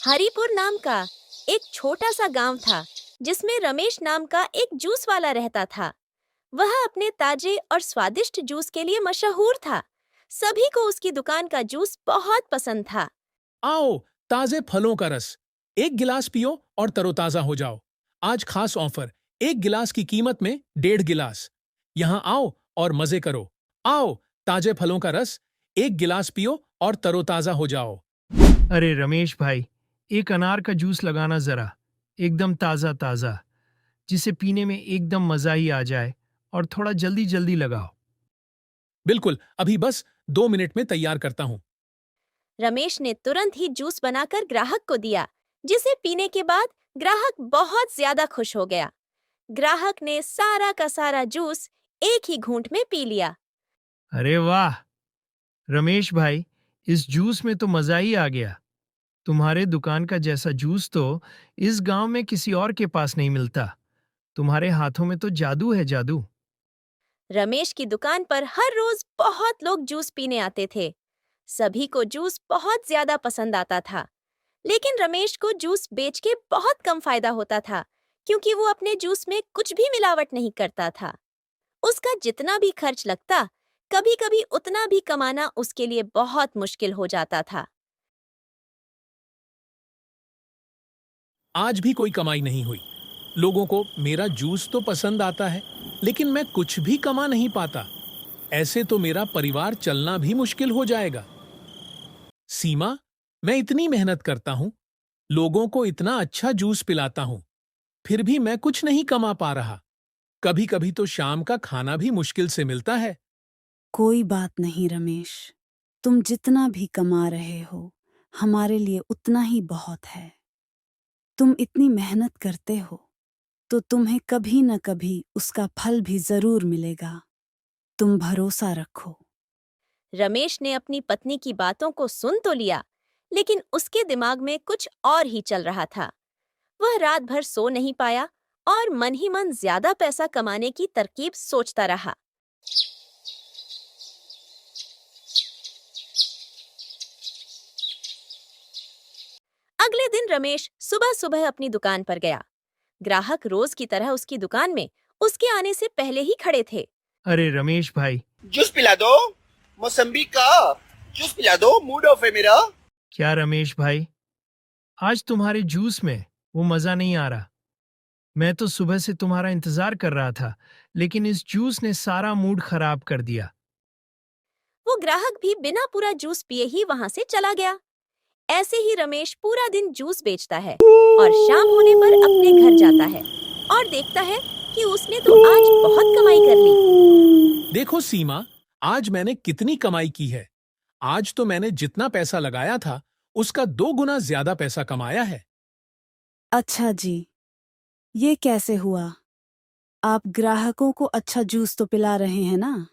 हरिपुर नाम का एक छोटा सा गांव था जिसमें रमेश नाम का एक जूस वाला रहता था। वह अपने ताजे और स्वादिष्ट जूस के लिए मशहूर था। सभी को उसकी दुकान का जूस बहुत पसंद था। आओ, ताजे फलों का रस। एक गिलास पियो और तरोताजा हो जाओ। आज खास ऑफर, एक गिलास की कीमत में 1.5 गिलास। यहाँ आओ और मजे करो। आओ, ताजे फलों का रस, एक गिलास पियो और तरोताजा हो जाओ। अरे रमेश भाई, एक अनार का जूस लगाना जरा, एकदम ताज़ा ताज़ा, जिसे पीने में एकदम मज़ा ही आ जाए। और थोड़ा जल्दी जल्दी लगाओ। बिल्कुल, अभी बस 2 मिनट में तैयार करता हूँ। रमेश ने तुरंत ही जूस बनाकर ग्राहक को दिया, जिसे पीने के बाद ग्राहक बहुत ज्यादा खुश हो गया। ग्राहक ने सारा का सारा जूस एक ही घूंट में पी लिया। अरे वाह रमेश भाई, इस जूस में तो मज़ा ही आ गया। तुम्हारे दुकान का जैसा जूस तो इस गांव में किसी और के पास नहीं मिलता। तुम्हारे हाथों में तो जादू है, जादू। रमेश की दुकान पर हर रोज बहुत लोग जूस पीने आते थे। सभी को जूस बहुत ज्यादा पसंद आता था। लेकिन रमेश को जूस बेच के बहुत कम फायदा होता था, क्योंकि वो अपने जूस में कुछ भी मिलावट नहीं करता था। उसका जितना भी खर्च लगता, कभी-कभी उतना भी कमाना उसके लिए बहुत मुश्किल हो जाता था। आज भी कोई कमाई नहीं हुई। लोगों को मेरा जूस तो पसंद आता है, लेकिन मैं कुछ भी कमा नहीं पाता। ऐसे तो मेरा परिवार चलना भी मुश्किल हो जाएगा। सीमा, मैं इतनी मेहनत करता हूँ, लोगों को इतना अच्छा जूस पिलाता हूँ, फिर भी मैं कुछ नहीं कमा पा रहा। कभी कभी तो शाम का खाना भी मुश्किल से मिलता है। कोई बात नहीं रमेश, तुम जितना भी कमा रहे हो, हमारे लिए उतना ही बहुत है। तुम इतनी मेहनत करते हो, तो तुम्हें कभी न कभी उसका फल भी जरूर मिलेगा। तुम भरोसा रखो। रमेश ने अपनी पत्नी की बातों को सुन तो लिया, लेकिन उसके दिमाग में कुछ और ही चल रहा था। वह रात भर सो नहीं पाया और मन ही मन ज्यादा पैसा कमाने की तरकीब सोचता रहा। अगले दिन रमेश सुबह-सुबह अपनी दुकान पर गया। ग्राहक रोज की तरह उसकी दुकान में उसके आने से पहले ही खड़े थे। अरे रमेश भाई, जूस पिला दो, मौसम्बी का जूस पिला दो, मूड ऑफ है मेरा। क्या रमेश भाई, आज तुम्हारे जूस में वो मज़ा नहीं आ रहा। मैं तो सुबह से तुम्हारा इंतजार कर रहा था, लेकिन इस जूस ने सारा मूड खराब कर दिया। वो ग्राहक भी बिना पूरा जूस पिए ही वहां से चला गया। ऐसे ही रमेश पूरा दिन जूस बेचता है और शाम होने पर अपने घर जाता है और देखता है कि उसने तो आज बहुत कमाई कर ली। देखो सीमा, आज मैंने कितनी कमाई की है। आज तो मैंने जितना पैसा लगाया था, उसका 2 गुना ज्यादा पैसा कमाया है। अच्छा जी, ये कैसे हुआ? आप ग्राहकों को अच्छा जूस तो पिला रहे हैं ना?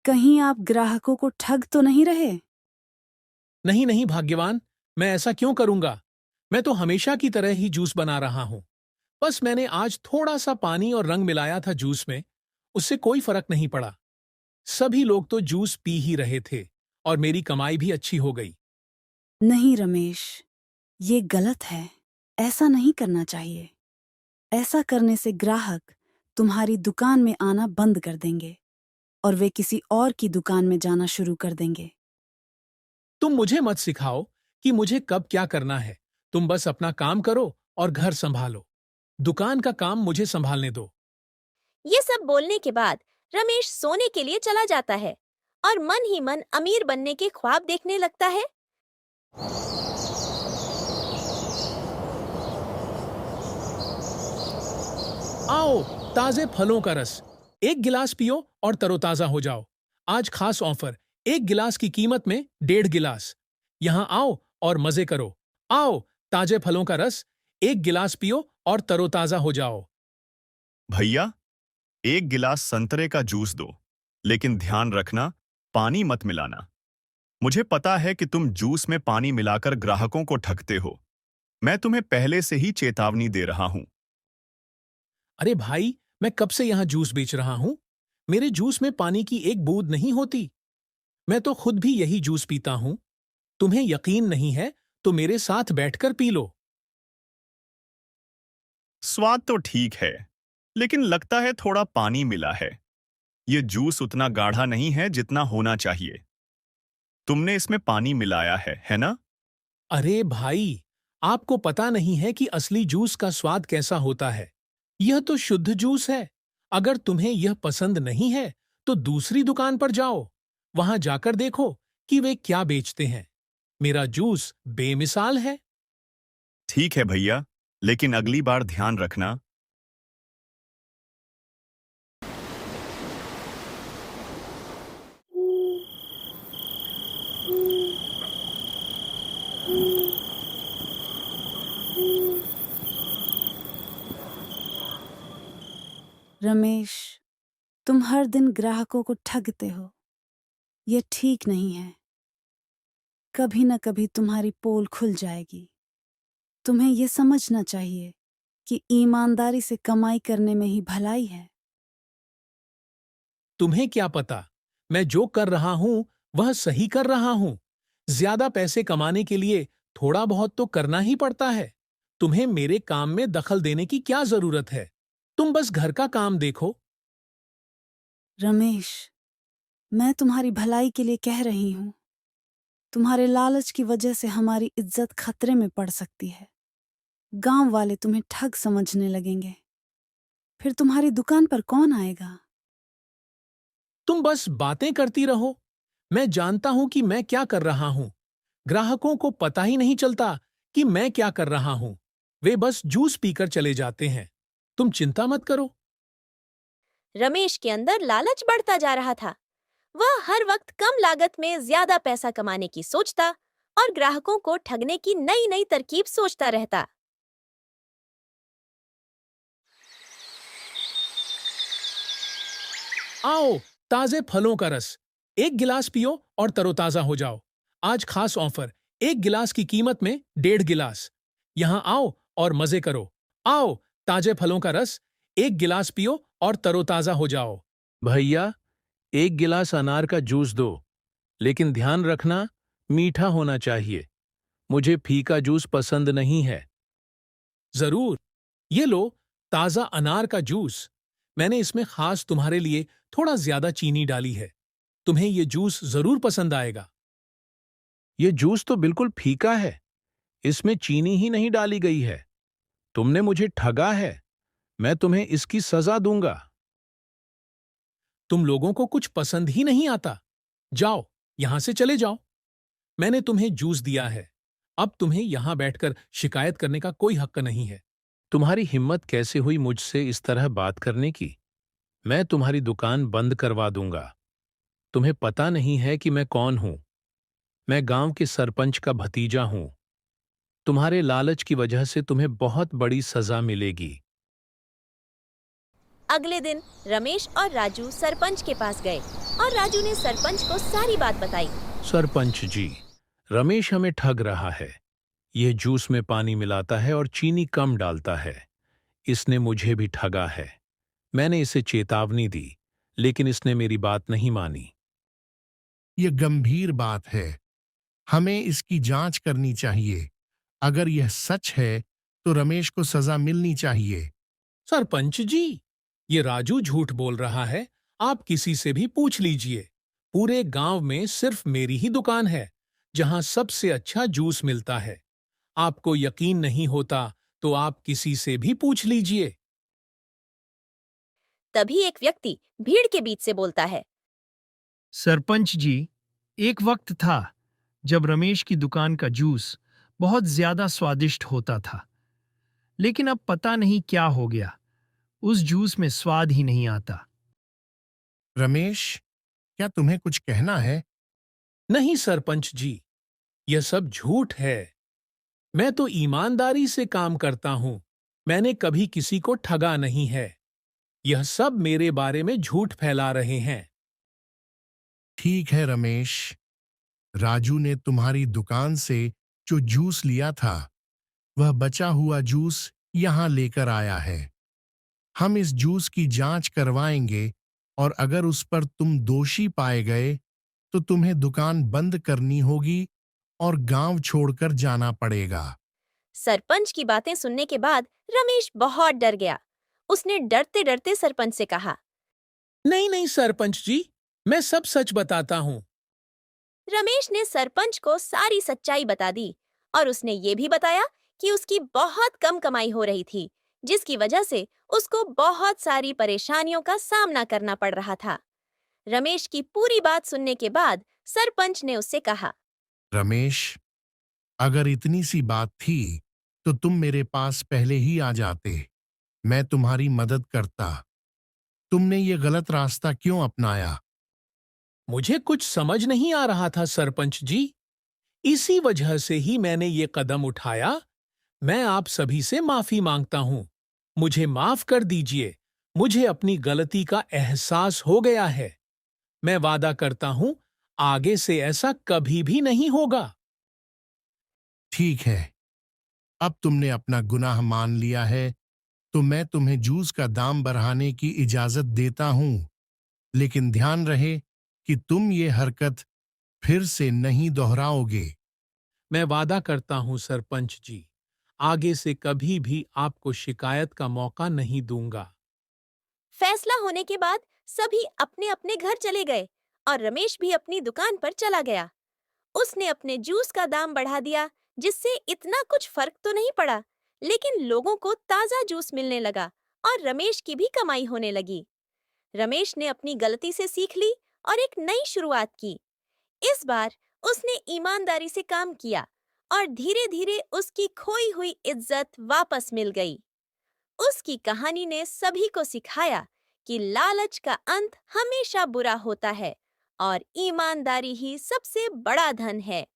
कहीं आप ग्राहकों को ठग तो नहीं रहे? नहीं नहीं भाग्यवान, मैं ऐसा क्यों करूंगा? मैं तो हमेशा की तरह ही जूस बना रहा हूं। बस मैंने आज थोड़ा सा पानी और रंग मिलाया था जूस में, उससे कोई फर्क नहीं पड़ा। सभी लोग तो जूस पी ही रहे थे और मेरी कमाई भी अच्छी हो गई। नहीं रमेश, ये गलत है। ऐसा नहीं करना चाहिए। ऐसा करने से ग्राहक तुम्हारी दुकान में आना बंद कर देंगे और वे किसी और की दुकान में जाना शुरू कर देंगे। तुम मुझे मत सिखाओ कि मुझे कब क्या करना है। तुम बस अपना काम करो और घर संभालो। दुकान का काम मुझे संभालने दो। ये सब बोलने के बाद रमेश सोने के लिए चला जाता है और मन ही मन अमीर बनने के ख्वाब देखने लगता है। आओ, ताजे फलों का रस, एक गिलास पियो और तरोताजा हो जाओ। आज खास ऑफर, एक गिलास की कीमत में 1.5 गिलास। यहाँ आओ और मजे करो। आओ, ताजे फलों का रस, एक गिलास पियो और तरोताजा हो जाओ। भैया, एक गिलास संतरे का जूस दो, लेकिन ध्यान रखना, पानी मत मिलाना। मुझे पता है कि तुम जूस में पानी मिलाकर ग्राहकों को ठगते हो। मैं तुम्हें पहले से ही चेतावनी दे रहा हूं। अरे भाई, मैं कब से यहाँ जूस बेच रहा हूँ? मेरे जूस में पानी की एक बूंद नहीं होती। मैं तो खुद भी यही जूस पीता हूँ। तुम्हें यकीन नहीं है तो मेरे साथ बैठकर पी लो। स्वाद तो ठीक है, लेकिन लगता है थोड़ा पानी मिला है। ये जूस उतना गाढ़ा नहीं है जितना होना चाहिए। तुमने इसमें पानी मिलाया है ना? अरे भाई, आपको पता नहीं है कि असली जूस का स्वाद कैसा होता है। यह तो शुद्ध जूस है। अगर तुम्हें यह पसंद नहीं है, तो दूसरी दुकान पर जाओ। वहां जाकर देखो कि वे क्या बेचते हैं। मेरा जूस बेमिसाल है। ठीक है भैया, लेकिन अगली बार ध्यान रखना। रमेश, तुम हर दिन ग्राहकों को ठगते हो। ये ठीक नहीं है। कभी न कभी तुम्हारी पोल खुल जाएगी। तुम्हें ये समझना चाहिए कि ईमानदारी से कमाई करने में ही भलाई है। तुम्हें क्या पता? मैं जो कर रहा हूं वह सही कर रहा हूं। ज्यादा पैसे कमाने के लिए थोड़ा बहुत तो करना ही पड़ता है। तुम्हें मेरे काम में दखल देने की क्या जरूरत है? तुम बस घर का काम देखो। रमेश, मैं तुम्हारी भलाई के लिए कह रही हूं। तुम्हारे लालच की वजह से हमारी इज्जत खतरे में पड़ सकती है। गांव वाले तुम्हें ठग समझने लगेंगे। फिर तुम्हारी दुकान पर कौन आएगा? तुम बस बातें करती रहो। मैं जानता हूं कि मैं क्या कर रहा हूं। ग्राहकों को पता ही नहीं चलता कि मैं क्या कर रहा हूं। वे बस जूस पीकर चले जाते हैं। तुम चिंता मत करो। रमेश के अंदर लालच बढ़ता जा रहा था। वह हर वक्त कम लागत में ज्यादा पैसा कमाने की सोचता और ग्राहकों को ठगने की नई नई तरकीब सोचता रहता। आओ, ताजे फलों का रस। एक गिलास पियो और तरोताजा हो जाओ। आज खास ऑफर, एक गिलास की कीमत में 1.5 गिलास। यहाँ आओ और मजे करो। आओ, ताजे फलों का रस, एक गिलास पियो और तरोताजा हो जाओ। भैया, एक गिलास अनार का जूस दो, लेकिन ध्यान रखना, मीठा होना चाहिए। मुझे फीका जूस पसंद नहीं है। जरूर, ये लो ताजा अनार का जूस। मैंने इसमें खास तुम्हारे लिए थोड़ा ज्यादा चीनी डाली है। तुम्हें ये जूस जरूर पसंद आएगा। ये जूस तो बिल्कुल फीका है। इसमें चीनी ही नहीं डाली गई है। तुमने मुझे ठगा है। मैं तुम्हें इसकी सजा दूंगा। तुम लोगों को कुछ पसंद ही नहीं आता। जाओ, यहां से चले जाओ। मैंने तुम्हें जूस दिया है। अब तुम्हें यहां बैठकर शिकायत करने का कोई हक नहीं है। तुम्हारी हिम्मत कैसे हुई मुझसे इस तरह बात करने की? मैं तुम्हारी दुकान बंद करवा दूंगा। तुम्हें पता नहीं है कि मैं कौन हूं। मैं गांव के सरपंच का भतीजा हूं। तुम्हारे लालच की वजह से तुम्हें बहुत बड़ी सजा मिलेगी। अगले दिन रमेश और राजू सरपंच के पास गए और राजू ने सरपंच को सारी बात बताई। सरपंच जी, रमेश हमें ठग रहा है। यह जूस में पानी मिलाता है और चीनी कम डालता है। इसने मुझे भी ठगा है। मैंने इसे चेतावनी दी, लेकिन इसने मेरी बात नहीं मानी। यह गंभीर बात है। हमें इसकी जांच करनी चाहिए। अगर यह सच है तो रमेश को सजा मिलनी चाहिए। सरपंच जी, ये राजू झूठ बोल रहा है। आप किसी से भी पूछ लीजिए। पूरे गांव में सिर्फ मेरी ही दुकान है जहां सबसे अच्छा जूस मिलता है। आपको यकीन नहीं होता तो आप किसी से भी पूछ लीजिए। तभी एक व्यक्ति भीड़ के बीच से बोलता है। सरपंच जी, एक वक्त था जब रमेश की दुकान का जूस बहुत ज्यादा स्वादिष्ट होता था। लेकिन अब पता नहीं क्या हो गया। उस जूस में स्वाद ही नहीं आता। रमेश, क्या तुम्हें कुछ कहना है? नहीं सरपंच जी, यह सब झूठ है। मैं तो ईमानदारी से काम करता हूं। मैंने कभी किसी को ठगा नहीं है। यह सब मेरे बारे में झूठ फैला रहे हैं। ठीक है रमेश, राजू ने तुम्हारी दुकान से जो जूस लिया था, वह बचा हुआ जूस यहां लेकर आया है। हम इस जूस की जांच करवाएंगे और अगर उस पर तुम दोषी पाए गए तो तुम्हें दुकान बंद करनी होगी और गांव छोड़कर जाना पड़ेगा। सरपंच की बातें सुनने के बाद रमेश बहुत डर गया। उसने डरते डरते सरपंच से कहा। नहीं नहीं सरपंच जी, मैं सब सच बताता हूँ। रमेश ने सरपंच को सारी सच्चाई बता दी और उसने ये भी बताया कि उसकी बहुत कम कमाई हो रही थी, जिसकी वजह से उसको बहुत सारी परेशानियों का सामना करना पड़ रहा था। रमेश की पूरी बात सुनने के बाद सरपंच ने उससे कहा। रमेश, अगर इतनी सी बात थी तो तुम मेरे पास पहले ही आ जाते। मैं तुम्हारी मदद करता। तुमने ये गलत रास्ता क्यों अपनाया? मुझे कुछ समझ नहीं आ रहा था सरपंच जी। इसी वजह से ही मैंने ये कदम उठाया। मैं आप सभी से माफी मांगता हूँ। मुझे माफ कर दीजिए। मुझे अपनी गलती का एहसास हो गया है। मैं वादा करता हूँ, आगे से ऐसा कभी भी नहीं होगा। ठीक है, अब तुमने अपना गुनाह मान लिया है तो मैं तुम्हें जूस का दाम बढ़ाने की इजाजत देता हूं। लेकिन ध्यान रहे कि तुम ये हरकत फिर से नहीं दोहराओगे। मैं वादा करता हूँ सरपंच जी, आगे से कभी भी आपको शिकायत का मौका नहीं दूंगा। फैसला होने के बाद सभी अपने अपने घर चले गए और रमेश भी अपनी दुकान पर चला गया। उसने अपने जूस का दाम बढ़ा दिया, जिससे इतना कुछ फर्क तो नहीं पड़ा, लेकिन लोगों को ताजा जूस मिलने लगा और रमेश की भी कमाई होने लगी। रमेश ने अपनी गलती से सीख ली और एक नई शुरुआत की। इस बार उसने ईमानदारी से काम किया और धीरे-धीरे उसकी खोई हुई इज्जत वापस मिल गई। उसकी कहानी ने सभी को सिखाया कि लालच का अंत हमेशा बुरा होता है और ईमानदारी ही सबसे बड़ा धन है।